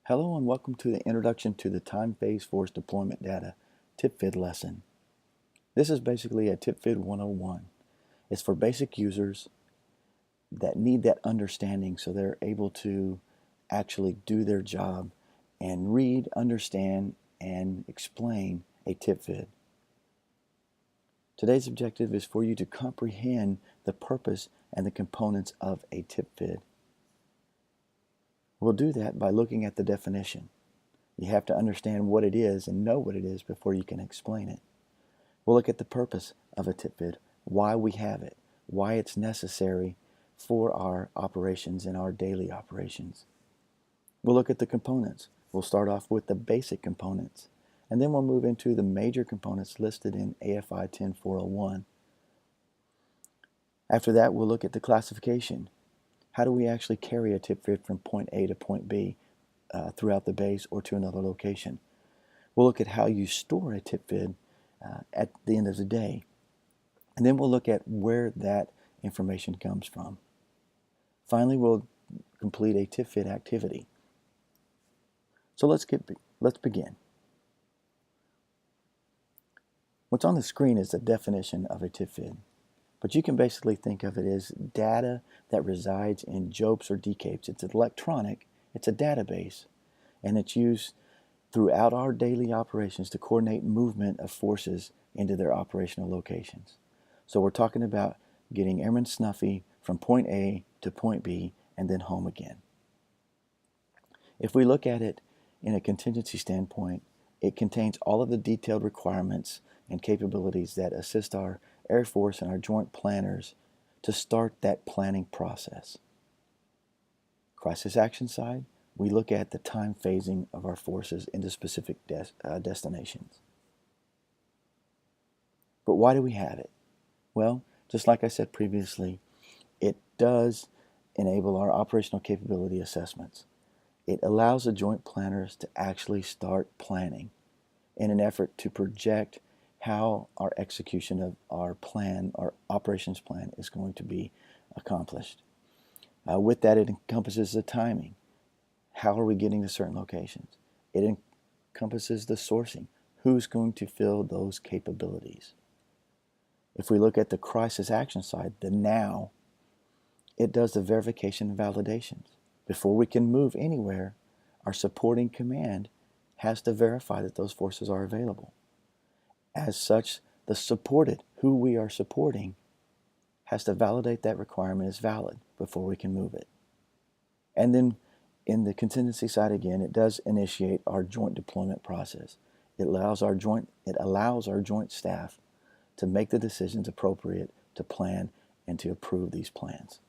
Hello and welcome to the Introduction to the Time Phase Force Deployment Data Tpfdd lesson. This is basically a Tpfdd 101. It's for basic users that need that understanding so they're able to actually do their job and read, understand, and explain a Tpfdd. Today's objective is for you to comprehend the purpose and the components of a Tpfdd. We'll do that by looking at the definition. You have to understand what it is and know what it is before you can explain it. We'll look at the purpose of a Tpfdd, why we have it, why it's necessary for our operations and our daily operations. We'll look at the components. We'll start off with the basic components, and then we'll move into the major components listed in AFI 10401. After that, we'll look at the classification. How do we actually carry a Tpfdd from point A to point B throughout the base or to another location? We'll look at how you store a Tpfdd at the end of the day. And then we'll look at where that information comes from. Finally, we'll complete a Tpfdd activity. So let's begin. What's on the screen is the definition of a Tpfdd. But you can basically think of it as data that resides in JOPs or DCAPes. It's electronic, it's a database, and it's used throughout our daily operations to coordinate movement of forces into their operational locations. So we're talking about getting Airman Snuffy from point A to point B and then home again. If we look at it in a contingency standpoint, it contains all of the detailed requirements and capabilities that assist our Air Force and our joint planners to start that planning process. Crisis action side, we look at the time phasing of our forces into specific destinations. But why do we have it? Well, just like I said previously, it does enable our operational capability assessments. It allows the joint planners to actually start planning in an effort to project how our execution of our plan, our operations plan, is going to be accomplished. With that, it encompasses the timing. How are we getting to certain locations? It encompasses the sourcing. Who's going to fill those capabilities? If we look at the crisis action side, the now, it does the verification and validations. Before we can move anywhere, our supporting command has to verify that those forces are available. As such, the supported, who we are supporting, has to validate that requirement is valid before we can move it. And then in the contingency side again, it does initiate our joint deployment process. It allows our joint staff to make the decisions appropriate to plan and to approve these plans.